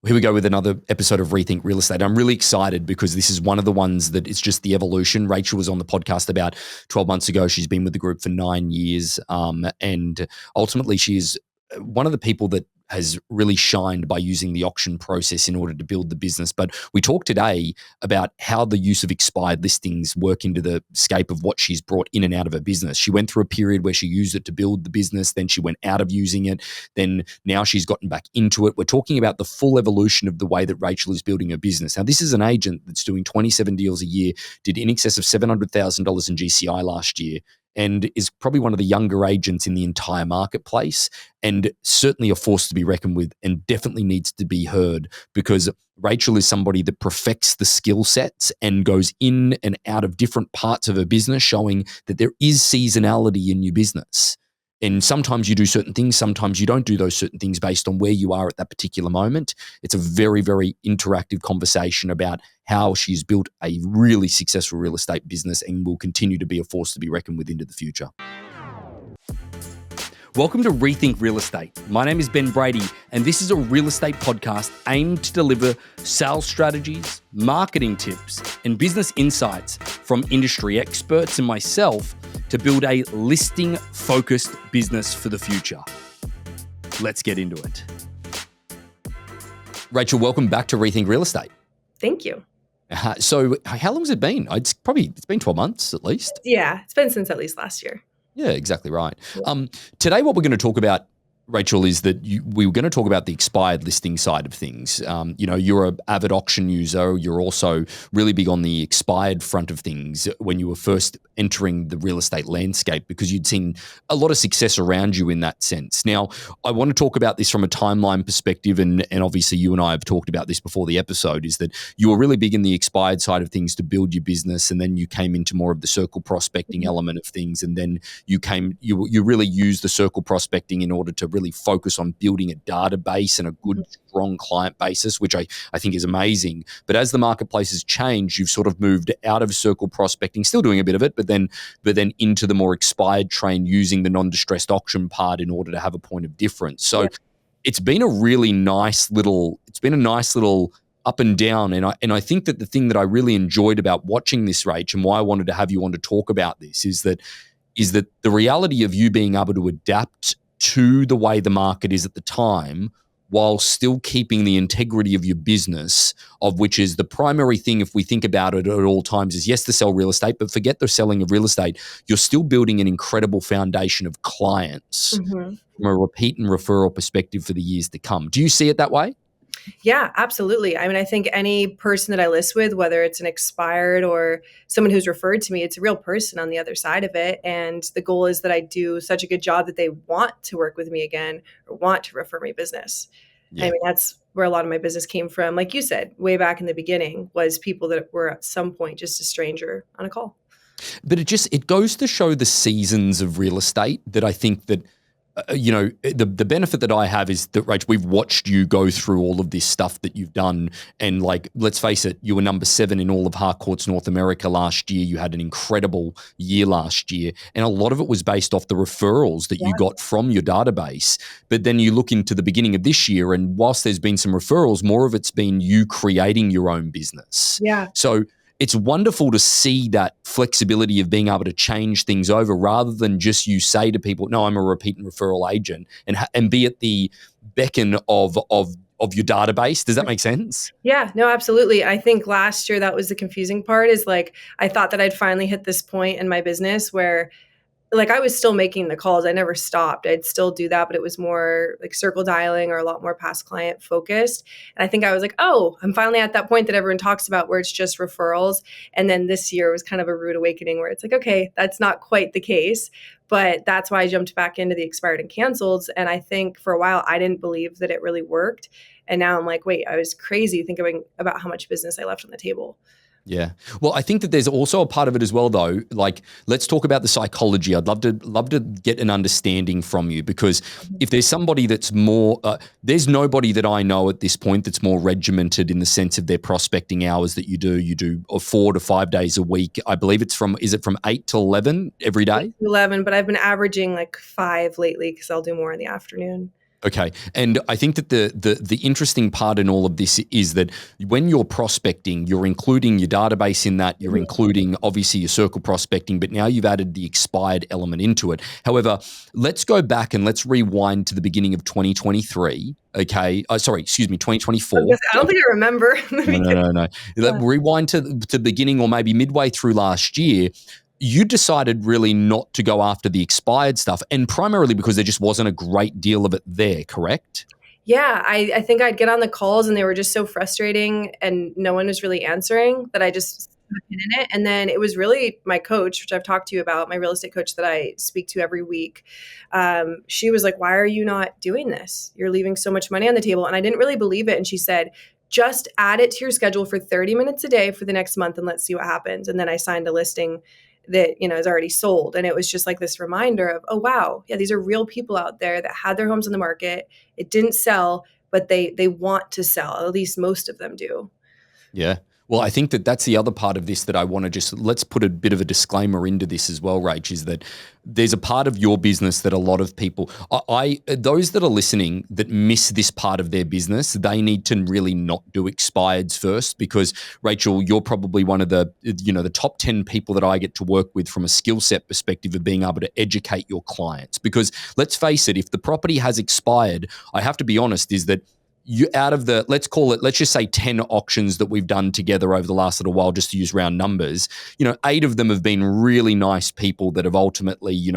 Here we go with another episode of Rethink Real Estate. I'm really excited because this is one of the ones that it's just the evolution. Rachael was on the podcast about 12 months ago. She's been with the group for 9 years. And ultimately, she is one of the people that has really shined by using the auction process in order to build the business. But we talked today about how the use of expired listings work into the scape of what she's brought in and out of her business. She went through a period where she used it to build the business, then she went out of using it, then now she's gotten back into it. We're talking about the full evolution of the way that Rachael is building her business. Now, this is an agent that's doing 27 deals a year, did in excess of $700,000 in GCI last year, and is probably one of the younger agents in the entire marketplace, and certainly a force to be reckoned with, and definitely needs to be heard, because Rachael is somebody that perfects the skill sets and goes in and out of different parts of her business, showing that there is seasonality in your business. And sometimes you do certain things, sometimes you don't do those certain things based on where you are at that particular moment. It's a very, very interactive conversation about how she's built a really successful real estate business and will continue to be a force to be reckoned with into the future. Welcome to Rethink Real Estate. My name is Ben Brady, and this is a real estate podcast aimed to deliver sales strategies, marketing tips, and business insights from industry experts and myself to build a listing-focused business for the future. Let's get into it. Rachael, welcome back to Rethink Real Estate. Thank you. So how long has it been? It's been 12 months at least. Yeah, it's been since at least last year. Yeah, exactly right. Today, what we're going to talk about, Rachael, is that we were going to talk about the expired listing side of things. You're an avid auction user. You're also really big on the expired front of things when you were first entering the real estate landscape, because you'd seen a lot of success around you in that sense. Now, I want to talk about this from a timeline perspective, and obviously you and I have talked about this before the episode, is that you were really big in the expired side of things to build your business, and then you came into more of the circle prospecting element of things, and then you really used the circle prospecting in order to really focus on building a database and a good, strong client basis, which I think is amazing. But as the marketplace has changed, you've sort of moved out of circle prospecting, still doing a bit of it, but then into the more expired train, using the non-distressed auction part in order to have a point of difference. So it's been a really nice little up and down. And I think that the thing that I really enjoyed about watching this, Rach, and why I wanted to have you on to talk about this is that the reality of you being able to adapt to the way the market is at the time, while still keeping the integrity of your business, of which is the primary thing, if we think about it at all times, is yes, to sell real estate, but forget the selling of real estate. You're still building an incredible foundation of clients from a repeat and referral perspective for the years to come. Do you see it that way? Yeah, absolutely. I mean, I think any person that I list with, whether it's an expired or someone who's referred to me, it's a real person on the other side of it. And the goal is that I do such a good job that they want to work with me again or want to refer me business. Yeah. I mean, that's where a lot of my business came from. Like you said, way back in the beginning, was people that were at some point just a stranger on a call. But it goes to show the seasons of real estate that I think that the benefit that I have is that, Rach, we've watched you go through all of this stuff that you've done. And let's face it, you were number 7 in all of Harcourts North America last year. You had an incredible year last year. And a lot of it was based off the referrals that you got from your database. But then you look into the beginning of this year, and whilst there's been some referrals, more of it's been you creating your own business. Yeah. So it's wonderful to see that flexibility of being able to change things over, rather than just you say to people, no, I'm a repeat and referral agent, and be at the beckon of your database. Does that make sense? Yeah, no, absolutely. I think last year that was the confusing part, is I thought that I'd finally hit this point in my business where I was still making the calls. I never stopped. I'd still do that, but it was more like circle dialing or a lot more past client focused. And I think I was like, oh, I'm finally at that point that everyone talks about where it's just referrals. And then this year was kind of a rude awakening where it's like, okay, that's not quite the case. But that's why I jumped back into the expired and canceled. And I think for a while, I didn't believe that it really worked. And now I'm like, wait, I was crazy thinking about how much business I left on the table. Yeah. Well, I think that there's also a part of it as well, though. Let's talk about the psychology. I'd love to get an understanding from you, because if there's somebody that's more, there's nobody that I know at this point that's more regimented in the sense of their prospecting hours that you do. You do 4 to 5 days a week. I believe is it from 8 to 11 every day? 8 to 11, but I've been averaging 5 lately because I'll do more in the afternoon. Okay. And I think that the interesting part in all of this is that when you're prospecting, you're including your database in that, you're including obviously your circle prospecting, but now you've added the expired element into it. However, let's go back and let's rewind to the beginning of 2023. Okay. Sorry, excuse me, 2024. I don't think I remember. No. Rewind to the beginning or maybe midway through last year. You decided really not to go after the expired stuff, and primarily because there just wasn't a great deal of it there, correct? Yeah, I think I'd get on the calls and they were just so frustrating and no one was really answering that I just put a pin in it. And then it was really my coach, which I've talked to you about, my real estate coach that I speak to every week. She was like, "Why are you not doing this? You're leaving so much money on the table." And I didn't really believe it. And she said, "Just add it to your schedule for 30 minutes a day for the next month and let's see what happens." And then I signed a listing that, is already sold. And it was just like this reminder of, oh, wow, yeah, these are real people out there that had their homes on the market. It didn't sell, but they want to sell. At least most of them do. Yeah. Well, I think that that's the other part of this that I want to just let's put a bit of a disclaimer into this as well, Rach, is that there's a part of your business that a lot of people, those that are listening that miss this part of their business, they need to really not do expireds first because, Rachael, you're probably one of the top 10 people that I get to work with from a skill set perspective of being able to educate your clients. Because let's face it, if the property has expired, I have to be honest, is that you out of the, let's just say 10 auctions that we've done together over the last little while, just to use round numbers, 8 of them have been really nice people that have ultimately,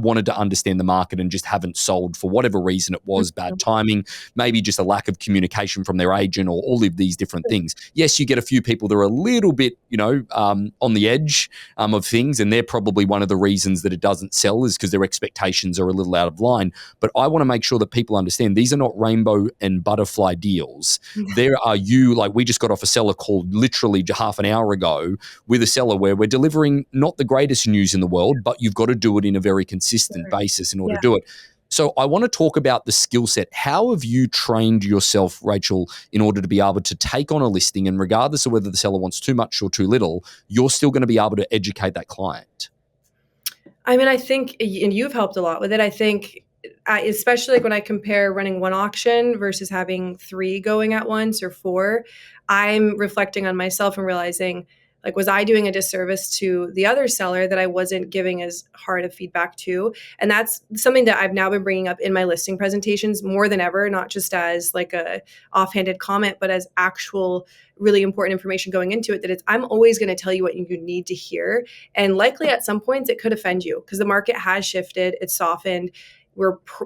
wanted to understand the market and just haven't sold for whatever reason it was, bad timing, maybe just a lack of communication from their agent or all of these different things. Yes, you get a few people that are a little bit, on the edge of things, and they're probably one of the reasons that it doesn't sell is because their expectations are a little out of line. But I want to make sure that people understand these are not rainbow and butterfly deals. There are we just got off a seller call literally half an hour ago with a seller where we're delivering not the greatest news in the world, but you've got to do it in a very consistent basis in order to do it. So I want to talk about the skill set. How have you trained yourself, Rachael, in order to be able to take on a listing and regardless of whether the seller wants too much or too little, you're still going to be able to educate that client? I mean, I think, and you've helped a lot with it. I think, especially when I compare running one auction versus having 3 going at once or 4, I'm reflecting on myself and realizing, was I doing a disservice to the other seller that I wasn't giving as hard of feedback to? And that's something that I've now been bringing up in my listing presentations more than ever, not just as a offhanded comment, but as actual really important information going into it, that I'm always going to tell you what you need to hear. And likely at some points it could offend you because the market has shifted, it's softened.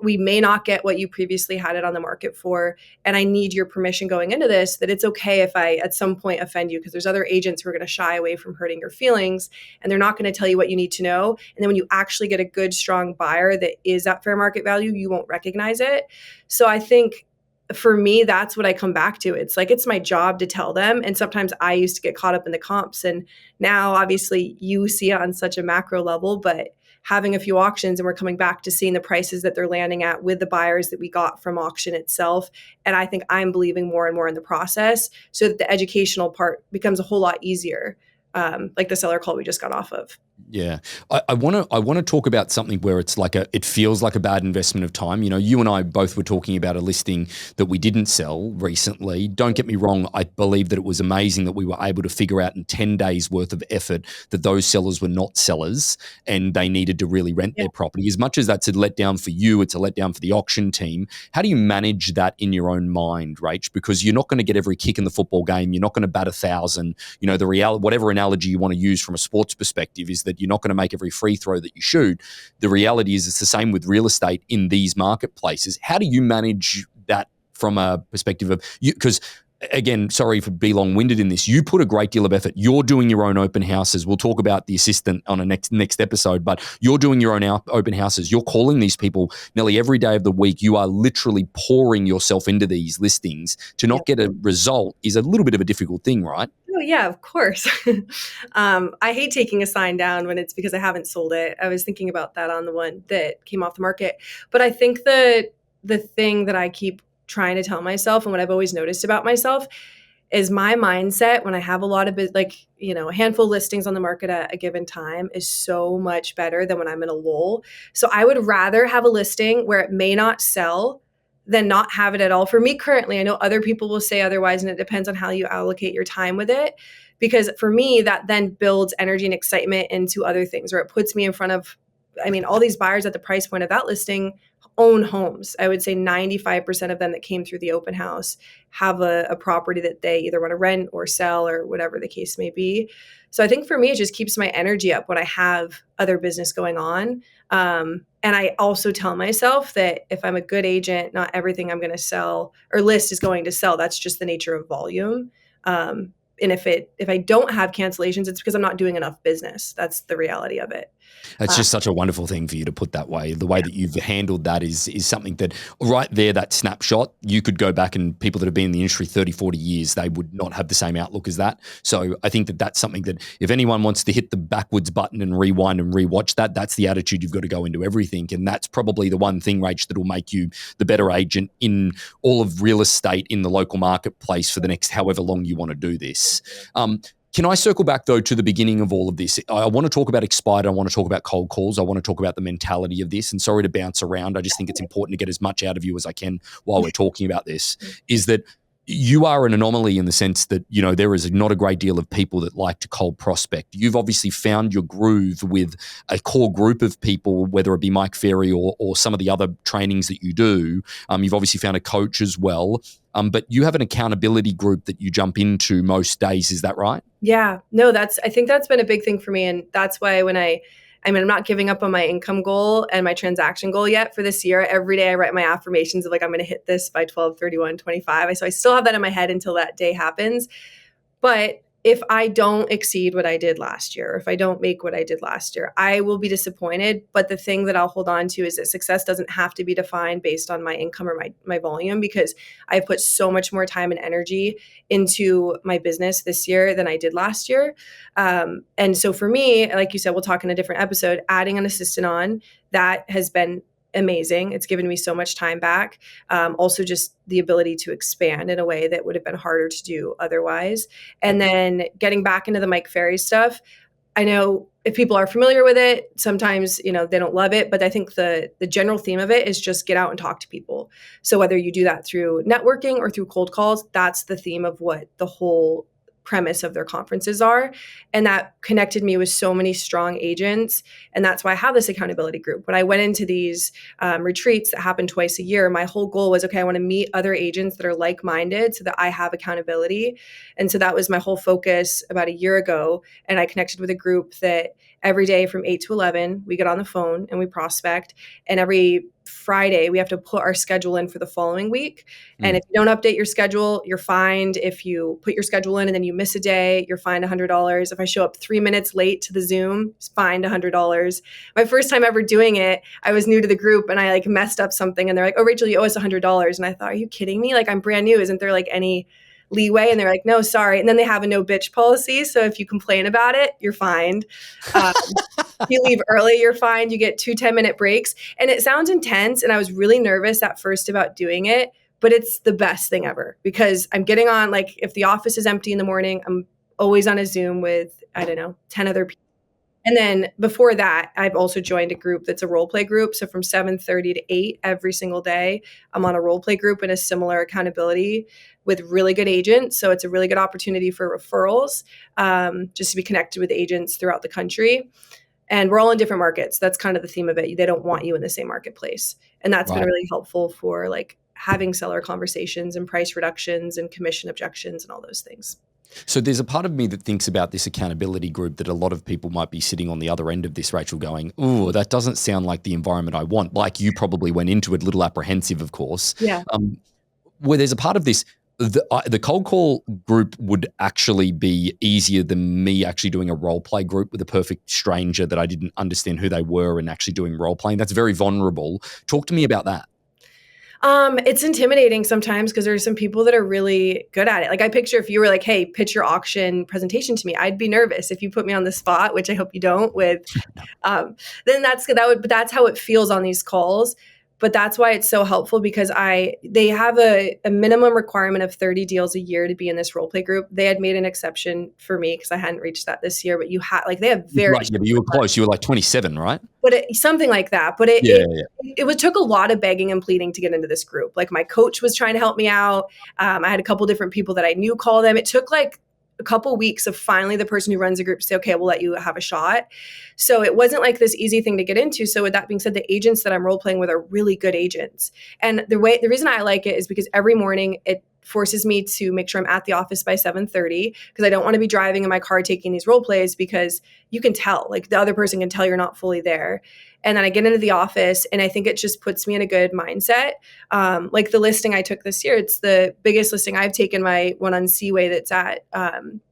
We may not get what you previously had it on the market for. And I need your permission going into this that it's okay if I at some point offend you because there's other agents who are going to shy away from hurting your feelings and they're not going to tell you what you need to know. And then when you actually get a good, strong buyer that is at fair market value, you won't recognize it. So I think for me, that's what I come back to. It's my job to tell them. And sometimes I used to get caught up in the comps. And now obviously you see it on such a macro level, but having a few auctions and we're coming back to seeing the prices that they're landing at with the buyers that we got from auction itself. And I think I'm believing more and more in the process so that the educational part becomes a whole lot easier. Like the seller call we just got off of. Yeah. I want to talk about something where it's it feels like a bad investment of time. You and I both were talking about a listing that we didn't sell recently. Don't get me wrong. I believe that it was amazing that we were able to figure out in 10 days worth of effort that those sellers were not sellers and they needed to really rent their property. As much as that's a letdown for you, it's a letdown for the auction team. How do you manage that in your own mind, Rach? Because you're not going to get every kick in the football game. You're not going to bat 1,000. The reality, whatever analogy you want to use from a sports perspective is that you're not going to make every free throw that you shoot. The reality is it's the same with real estate in these marketplaces. How do you manage that from a perspective of you? Because again, sorry for being long-winded in this. You put a great deal of effort. You're doing your own open houses. We'll talk about the assistant on a next episode, but you're doing your own open houses. You're calling these people nearly every day of the week. You are literally pouring yourself into these listings. To not get a result is a little bit of a difficult thing, right? Oh, yeah, of course. I hate taking a sign down when it's because I haven't sold it. I was thinking about that on the one that came off the market. But I think the thing that I keep trying to tell myself and what I've always noticed about myself is my mindset when I have a lot of a handful of listings on the market at a given time is so much better than when I'm in a lull. So I would rather have a listing where it may not sell than not have it at all. For me currently, I know other people will say otherwise, and it depends on how you allocate your time with it. Because for me, that then builds energy and excitement into other things, or it puts me in front of, I mean, all these buyers at the price point of that listing own homes. I would say 95% of them that came through the open house have a property that they either want to rent or sell or whatever the case may be. So I think for me, it just keeps my energy up when I have other business going on. And I also tell myself that if I'm a good agent, not everything I'm going to sell or list is going to sell. That's just the nature of volume. And if I don't have cancellations, it's because I'm not doing enough business. That's the reality of it. That's just such a wonderful thing for you to put that way. The way that you've handled that is something that right there, that snapshot, you could go back and people that have been in the industry 30, 40 years, they would not have the same outlook as that. So I think that that's something that if anyone wants to hit the backwards button and rewind and rewatch that, that's the attitude you've got to go into everything. And that's probably the one thing, Rach, that will make you the better agent in all of real estate in the local marketplace for the next however long you want to do this. Can I circle back, though, to the beginning of all of this? I want to talk about expired. I want to talk about cold calls. I want to talk about the mentality of this. And sorry to bounce around. I just think it's important to get as much out of you as I can while we're talking about this, is that you are an anomaly in the sense that, you know, there is not a great deal of people that like to cold prospect. You've obviously found your groove with a core group of people, whether it be Mike Ferry or some of the other trainings that you do. You've obviously found a coach as well. But you have an accountability group that you jump into most days. Is that right? Yeah, no, I think that's been a big thing for me. And that's why I'm not giving up on my income goal and my transaction goal yet for this year. Every day I write my affirmations of like, I'm going to hit this by 12/31/25. So I still have that in my head until that day happens. But if I don't exceed what I did last year, if I don't make what I did last year, I will be disappointed. But the thing that I'll hold on to is that success doesn't have to be defined based on my income or my volume, because I've put so much more time and energy into my business this year than I did last year. And so for me, like you said, we'll talk in a different episode, adding an assistant on, that has been amazing. It's given me so much time back. Also just the ability to expand in a way that would have been harder to do otherwise. And then getting back into the Mike Ferry stuff. I know if people are familiar with it, sometimes, you know, they don't love it, but I think the general theme of it is just get out and talk to people. So whether you do that through networking or through cold calls, that's the theme of what the whole premise of their conferences are. And that connected me with so many strong agents. And that's why I have this accountability group. When I went into these retreats that happen twice a year, my whole goal was, okay, I want to meet other agents that are like-minded so that I have accountability. And so that was my whole focus about a year ago. And I connected with a group that every day from 8 to 11, we get on the phone and we prospect. And every Friday, we have to put our schedule in for the following week. And if you don't update your schedule, you're fined. If you put your schedule in and then you miss a day, you're fined $100. If I show up 3 minutes late to the Zoom, it's fined $100. My first time ever doing it, I was new to the group and I like messed up something. And they're like, oh, Rachel, you owe us $100. And I thought, are you kidding me? Like, I'm brand new. Isn't there like any leeway? And they're like, no, sorry. And then they have a no bitch policy. So if you complain about it, you're fined. If you leave early, you're fined. You get 2 10-minute breaks. And it sounds intense. And I was really nervous at first about doing it, but it's the best thing ever because I'm getting on, like, if the office is empty in the morning, I'm always on a Zoom with, I don't know, 10 other people. And then before that, I've also joined a group that's a role play group. So from 7:30 to 8 every single day, I'm on a role play group and a similar accountability with really good agents. So it's a really good opportunity for referrals, just to be connected with agents throughout the country. And we're all in different markets. That's kind of the theme of it. They don't want you in the same marketplace. And that's been really helpful for like having seller conversations and price reductions and commission objections and all those things. So there's a part of me that thinks about this accountability group that a lot of people might be sitting on the other end of this, Rachel, going, "Ooh, that doesn't sound like the environment I want." Like you probably went into it a little apprehensive, of course. Yeah. Where there's a part of this, the cold call group would actually be easier than me actually doing a role play group with a perfect stranger that I didn't understand who they were and actually doing role playing. That's very vulnerable. Talk to me about that. It's intimidating sometimes because there's some people that are really good at it. Like I picture if you were like, hey, pitch your auction presentation to me, I'd be nervous if you put me on the spot, which I hope you don't with, then that's how it feels on these calls. But that's why it's so helpful, because they have a minimum requirement of 30 deals a year to be in this role play group. They had made an exception for me because I hadn't reached that this year, but they have very right. Yeah, but you were close. You were like 27, right? but something like that. But it took a lot of begging and pleading to get into this group. Like, my coach was trying to help me out. I had a couple different people that I knew call them. It took like a couple weeks of finally the person who runs the group say, okay, we'll let you have a shot. So it wasn't like this easy thing to get into. So with that being said, the agents that I'm role playing with are really good agents. And the reason I like it is because every morning it forces me to make sure I'm at the office by 7:30, because I don't want to be driving in my car taking these role plays, because you can tell, like, the other person can tell you're not fully there. And then I get into the office, and I think it just puts me in a good mindset. Like the listing I took this year, it's the biggest listing I've taken, my one on Seaway that's at,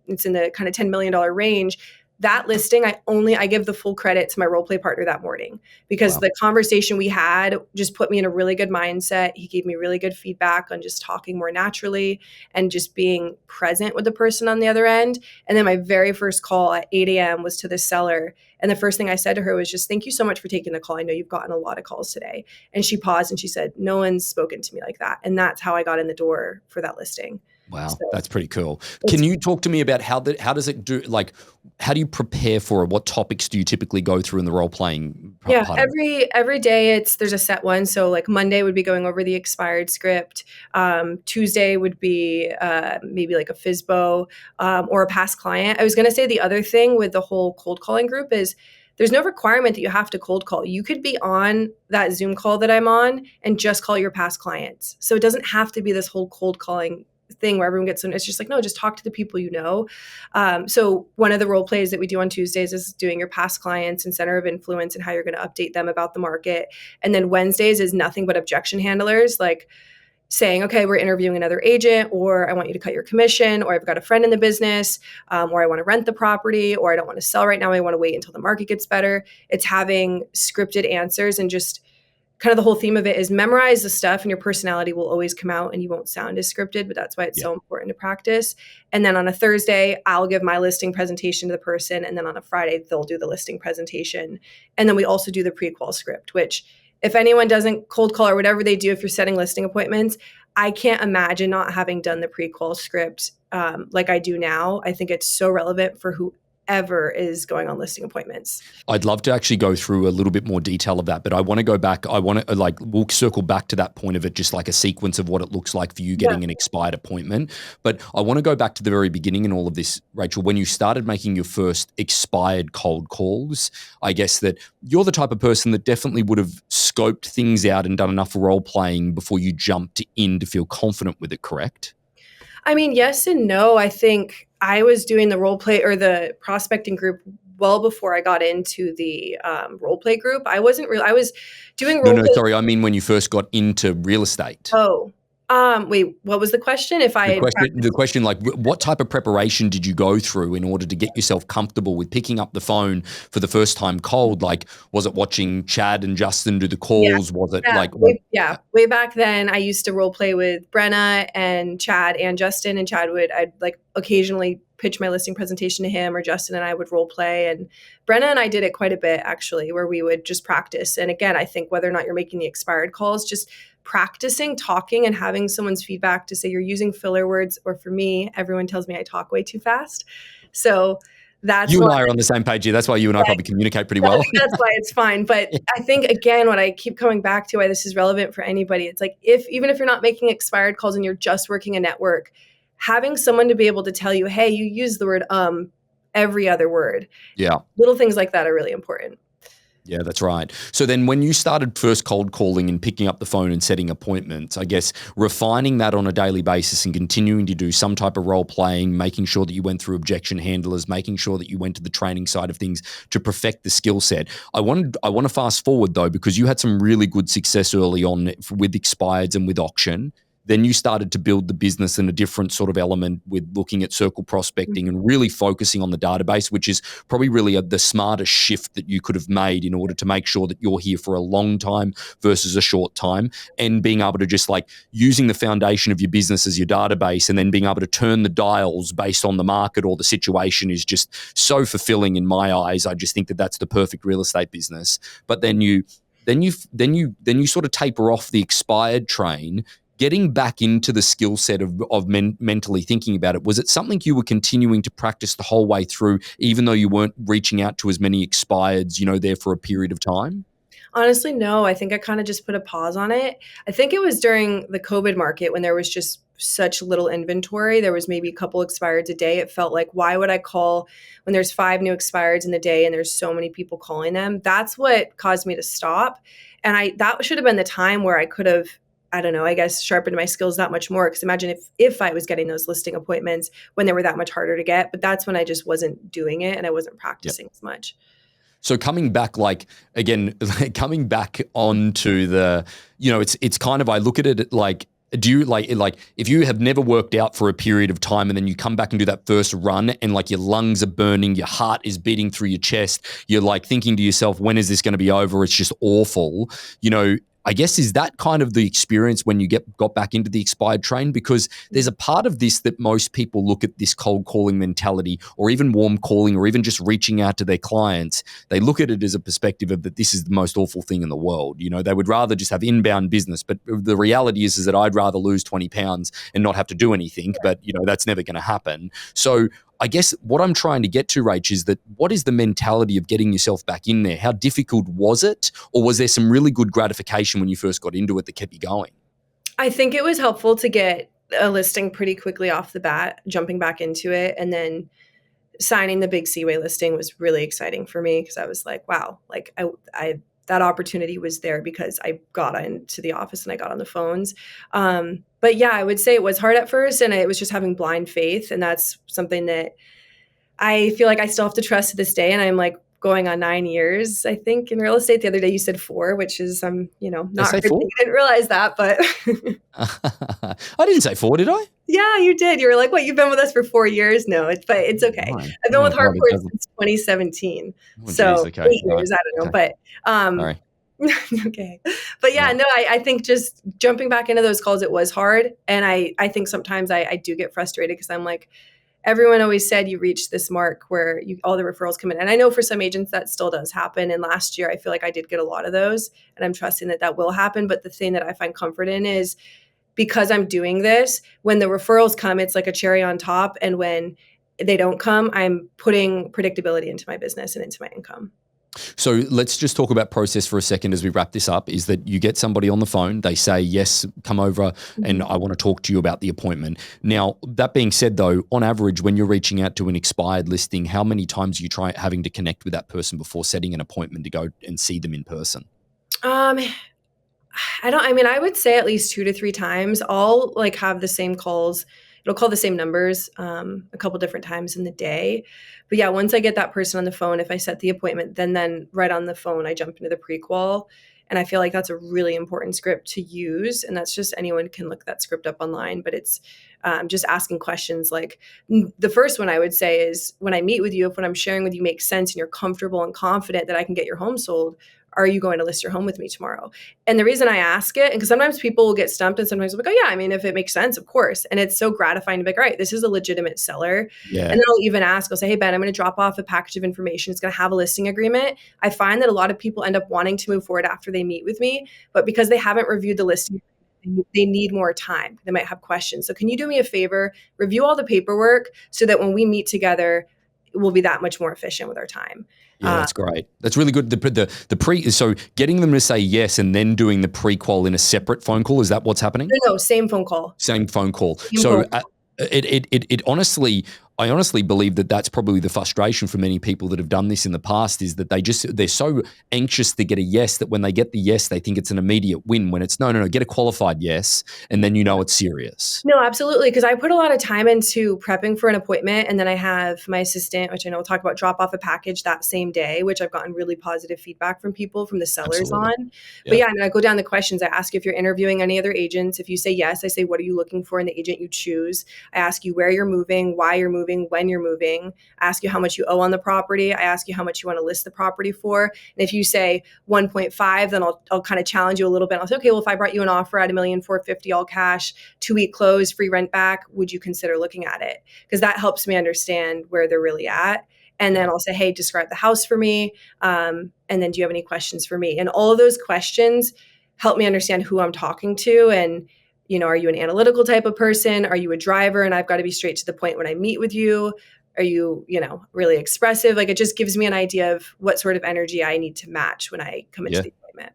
it's in the kind of $10 million range. That listing, I give the full credit to my role play partner that morning, because the conversation we had just put me in a really good mindset. He gave me really good feedback on just talking more naturally and just being present with the person on the other end. And then my very first call at 8 a.m. was to the seller. And the first thing I said to her was just, thank you so much for taking the call. I know you've gotten a lot of calls today. And she paused and she said, no one's spoken to me like that. And that's how I got in the door for that listing. Wow, so that's pretty cool. Can you talk to me about how does it do, like, how do you prepare for it? What topics do you typically go through in the role playing part? Every day there's a set one. So like Monday would be going over the expired script. Tuesday would be maybe like a FISBO or a past client. I was going to say the other thing with the whole cold calling group is there's no requirement that you have to cold call. You could be on that Zoom call that I'm on and just call your past clients. So it doesn't have to be this whole cold calling thing where everyone gets in. It's just like, no, just talk to the people you know. So one of the role plays that we do on Tuesdays is doing your past clients and center of influence and how you're going to update them about the market. And then Wednesdays is nothing but objection handlers, like saying, okay, we're interviewing another agent, or I want you to cut your commission, or I've got a friend in the business, or I want to rent the property, or I don't want to sell right now. I want to wait until the market gets better. It's having scripted answers, and just kind of the whole theme of it is memorize the stuff and your personality will always come out and you won't sound as scripted, but that's why it's so important to practice. And then on a Thursday, I'll give my listing presentation to the person. And then on a Friday, they'll do the listing presentation. And then we also do the prequal script, which if anyone doesn't cold call or whatever they do, if you're setting listing appointments, I can't imagine not having done the prequal script like I do now. I think it's so relevant for whoever is going on listing appointments. I'd love to actually go through a little bit more detail of that, but I want to go back. We'll circle back to that point of it, just like a sequence of what it looks like for you getting an expired appointment. But I want to go back to the very beginning in all of this, Rachel, when you started making your first expired cold calls. I guess that you're the type of person that definitely would have scoped things out and done enough role playing before you jumped in to feel confident with it, correct? I mean, yes and no. I think I was doing the role play or the prospecting group well before I got into the role play group. I was doing role play. Sorry. I mean, when you first got into real estate. Oh, wait, what was the question? The question, like, what type of preparation did you go through in order to get yourself comfortable with picking up the phone for the first time cold? Like, was it watching Chad and Justin do the calls? Was it way back then I used to role play with Brenna and Chad and Justin, and I'd like occasionally pitch my listing presentation to him, or Justin and I would role play, and Brenna and I did it quite a bit actually, where we would just practice. And again, I think whether or not you're making the expired calls, just practicing talking and having someone's feedback to say you're using filler words, or for me, everyone tells me I talk way too fast. So that's you and I are on the same page here. That's why you and I probably communicate pretty well. That's why it's fine. But I think, again, what I keep coming back to, why this is relevant for anybody, it's like, even if you're not making expired calls and you're just working a network, having someone to be able to tell you, hey, you use the word every other word. Yeah. Little things like that are really important. Yeah, that's right. So then when you started first cold calling and picking up the phone and setting appointments, I guess refining that on a daily basis and continuing to do some type of role playing, making sure that you went through objection handlers, making sure that you went to the training side of things to perfect the skill set. I want to fast forward though, because you had some really good success early on with expireds and with auction. Then you started to build the business in a different sort of element with looking at circle prospecting and really focusing on the database, which is probably really the smartest shift that you could have made in order to make sure that you're here for a long time versus a short time, and being able to just like using the foundation of your business as your database and then being able to turn the dials based on the market or the situation is just so fulfilling in my eyes. I just think that that's the perfect real estate business. But then you Then you sort of taper off the expired train. Getting back into the skill set of mentally thinking about it, was it something you were continuing to practice the whole way through, even though you weren't reaching out to as many expireds, there for a period of time? Honestly, no. I think I kind of just put a pause on it. I think it was during the COVID market when there was just such little inventory. There was maybe a couple expireds a day. It felt like, why would I call when there's 5 new expireds in the day and there's so many people calling them? That's what caused me to stop. And that should have been the time where I could have, I don't know, I guess sharpened my skills that much more. Because imagine if I was getting those listing appointments when they were that much harder to get. But that's when I just wasn't doing it and I wasn't practicing as much. So coming back, coming back onto the, it's kind of, I look at it like, do you like if you have never worked out for a period of time and then you come back and do that first run and like your lungs are burning, your heart is beating through your chest, you're like thinking to yourself, when is this going to be over? It's just awful. I guess, is that kind of the experience when you got back into the expired train? Because there's a part of this that most people look at this cold calling mentality or even warm calling or even just reaching out to their clients. They look at it as a perspective of that this is the most awful thing in the world. They would rather just have inbound business. But the reality is that I'd rather lose 20 pounds and not have to do anything. But, that's never going to happen. So I guess what I'm trying to get to, Rach, is that what is the mentality of getting yourself back in there? How difficult was it? Or was there some really good gratification when you first got into it that kept you going? I think it was helpful to get a listing pretty quickly off the bat, jumping back into it. And then signing the big Seaway listing was really exciting for me because I was like, wow, like I that opportunity was there because I got into the office and I got on the phones. But yeah, I would say it was hard at first and it was just having blind faith. And that's something that I feel like I still have to trust to this day. And I'm like going on 9 years, I think, in real estate. The other day you said 4, which is, not I say 4? I didn't realize that, but I didn't say 4, did I? yeah, you did. You were like, what, you've been with us for 4 years? No, but it's okay. Right. I've been with God, Harcourts since 2017. Oh, So geez, okay. 8 years, I don't know. Okay. But Sorry. okay. But yeah, no, I think just jumping back into those calls, it was hard. And I think sometimes I do get frustrated because I'm like, everyone always said you reach this mark where all the referrals come in. And I know for some agents that still does happen. And last year, I feel like I did get a lot of those and I'm trusting that will happen. But the thing that I find comfort in is because I'm doing this, when the referrals come, it's like a cherry on top. And when they don't come, I'm putting predictability into my business and into my income. So let's just talk about process for a second as we wrap this up, is that you get somebody on the phone, they say, yes, come over and I want to talk to you about the appointment. Now, that being said though, on average, when you're reaching out to an expired listing, how many times are you having to connect with that person before setting an appointment to go and see them in person? I would say at least 2 to 3 times. I'll have the same calls. It'll call the same numbers a couple different times in the day. But yeah, once I get that person on the phone, if I set the appointment, then right on the phone, I jump into the prequal. And I feel like that's a really important script to use. And that's just anyone can look that script up online. But it's just asking questions like the first one I would say is when I meet with you, if what I'm sharing with you makes sense and you're comfortable and confident that I can get your home sold, are you going to list your home with me tomorrow? And the reason I ask it, because sometimes people will get stumped and sometimes they'll be like, oh yeah, if it makes sense, of course. And it's so gratifying to be like, all right, this is a legitimate seller. Yeah. And then I'll even ask, I'll say, hey, Ben, I'm going to drop off a package of information. It's going to have a listing agreement. I find that a lot of people end up wanting to move forward after they meet with me, but because they haven't reviewed the listing, they need more time. They might have questions. So can you do me a favor, review all the paperwork so that when we meet together, we'll be that much more efficient with our time. Yeah, that's great. That's really good. So getting them to say yes and then doing the pre-qual in a separate phone call, is that what's happening? No, same phone call. Same phone call. Same phone call. It honestly, I honestly believe that that's probably the frustration for many people that have done this in the past, is that they're so anxious to get a yes that when they get the yes, they think it's an immediate win, when it's no, get a qualified yes. And then it's serious. No, absolutely. Because I put a lot of time into prepping for an appointment. And then I have my assistant, which I know we'll talk about, drop off a package that same day, which I've gotten really positive feedback from people, from the sellers Absolutely. on. Yeah. But yeah, I go down the questions. I ask you if you're interviewing any other agents. If you say yes, I say, what are you looking for in the agent you choose? I ask you where you're moving, why you're moving, when you're moving. I ask you how much you owe on the property. I ask you how much you want to list the property for. And if you say 1.5, then I'll kind of challenge you a little bit. I'll say, okay, well, if I brought you an offer at $1,450,000 all cash, 2-week close, free rent back, would you consider looking at it? Because that helps me understand where they're really at. And then I'll say, hey, describe the house for me. And then do you have any questions for me? And all of those questions help me understand who I'm talking to. And, are you an analytical type of person? Are you a driver? And I've got to be straight to the point when I meet with you. Are you, really expressive? Like, it just gives me an idea of what sort of energy I need to match when I come into the appointment.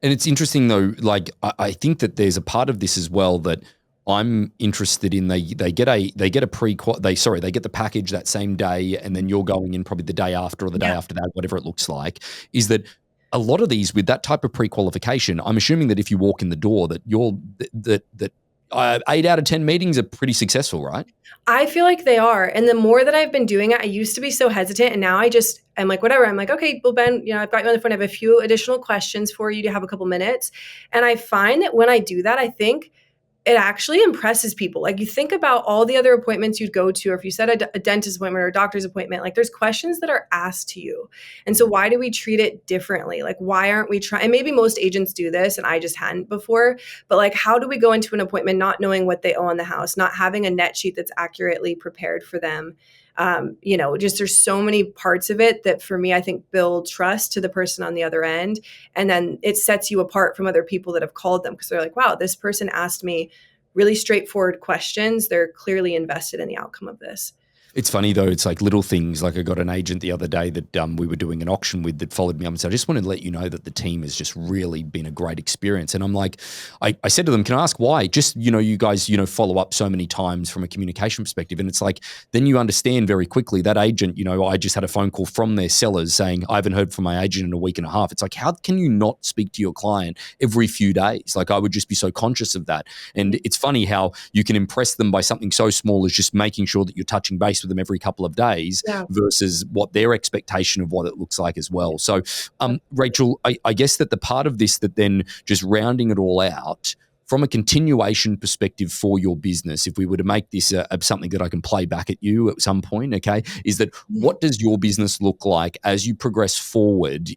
And it's interesting though, like I think that there's a part of this as well that I'm interested in. They get a pre-qual, they get the package that same day, and then you're going in probably the day after or the day after that, whatever it looks like, is that a lot of these with that type of pre-qualification, I'm assuming that if you walk in the door that you're that 8 out of 10 meetings are pretty successful, right? I feel like they are. And the more that I've been doing it, I used to be so hesitant. And now I'm like, whatever. I'm like, okay, well, Ben, I've got you on the phone. I have a few additional questions for you to have a couple minutes. And I find that when I do that, I think it actually impresses people. Like, you think about all the other appointments you'd go to, or if you said a dentist appointment or a doctor's appointment, like there's questions that are asked to you. And so why do we treat it differently? Like, why aren't we trying? And maybe most agents do this and I just hadn't before, but like, how do we go into an appointment not knowing what they owe on the house, not having a net sheet that's accurately prepared for them? Just there's so many parts of it that for me, I think build trust to the person on the other end. And then it sets you apart from other people that have called them because they're like, wow, this person asked me really straightforward questions. They're clearly invested in the outcome of this. It's funny though, it's like little things. Like I got an agent the other day that we were doing an auction with that followed me up and said, I just wanted to let you know that the team has just really been a great experience. And I'm like, I said to them, can I ask why? Just, you guys, follow up so many times from a communication perspective. And it's like, then you understand very quickly that agent, I just had a phone call from their sellers saying, I haven't heard from my agent in a week and a half. It's like, how can you not speak to your client every few days? Like I would just be so conscious of that. And it's funny how you can impress them by something so small as just making sure that you're touching base with them every couple of days versus what their expectation of what it looks like as well. So, Rachel, I guess that the part of this that then just rounding it all out from a continuation perspective for your business, if we were to make this something that I can play back at you at some point, okay, is that what does your business look like as you progress forward?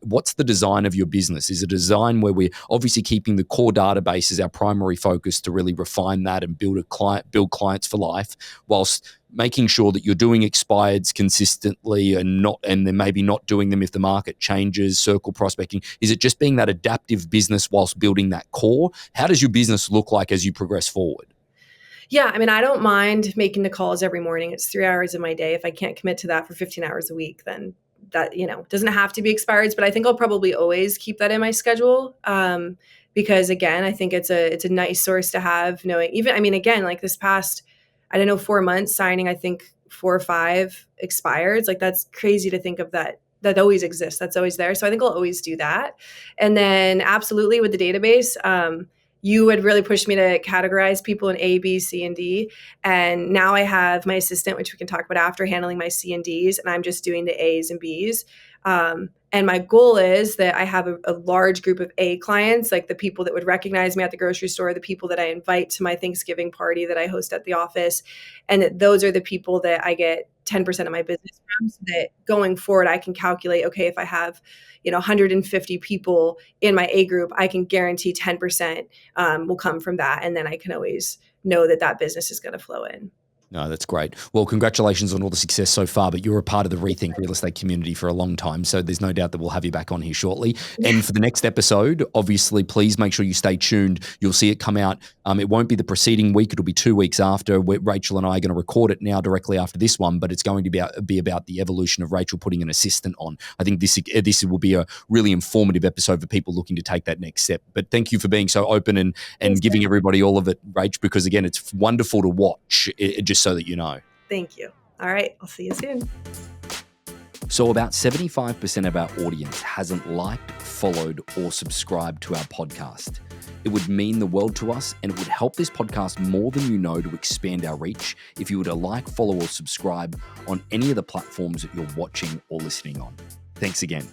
What's the design of your business? Is it a design where we're obviously keeping the core database as our primary focus to really refine that and build clients for life, whilst making sure that you're doing expireds consistently and then maybe not doing them if the market changes, circle prospecting? Is it just being that adaptive business whilst building that core? How does your business look like as you progress forward? Yeah, I don't mind making the calls every morning. It's 3 hours of my day. If I can't commit to that for 15 hours a week, then that, doesn't have to be expireds, but I think I'll probably always keep that in my schedule. Because again, I think it's a nice source to have, knowing even, again, like this past, 4 months signing, I think 4 or 5 expireds. Like that's crazy to think of that always exists. That's always there. So I think I'll always do that. And then absolutely with the database, you had really pushed me to categorize people in A, B, C, and D. And now I have my assistant, which we can talk about after, handling my C and Ds, and I'm just doing the A's and B's. And my goal is that I have a large group of A clients, like the people that would recognize me at the grocery store, the people that I invite to my Thanksgiving party that I host at the office. And that those are the people that I get 10% of my business from, so that going forward, I can calculate, okay, if I have, 150 people in my A group, I can guarantee 10% will come from that. And then I can always know that business is going to flow in. No, that's great. Well, congratulations on all the success so far, but you're a part of the Rethink Real Estate community for a long time, so there's no doubt that we'll have you back on here shortly. And for the next episode, obviously, please make sure you stay tuned. You'll see it come out. It won't be the preceding week. It'll be 2 weeks after. Rachel and I are going to record it now directly after this one, but it's going to be about the evolution of Rachel putting an assistant on. I think this will be a really informative episode for people looking to take that next step. But thank you for being so open and giving everybody all of it, Rach, because again, it's wonderful to watch. Just so that you know. Thank you. All right. I'll see you soon. So about 75% of our audience hasn't liked, followed, or subscribed to our podcast. It would mean the world to us, and it would help this podcast more than you know to expand our reach if you were to like, follow, or subscribe on any of the platforms that you're watching or listening on. Thanks again.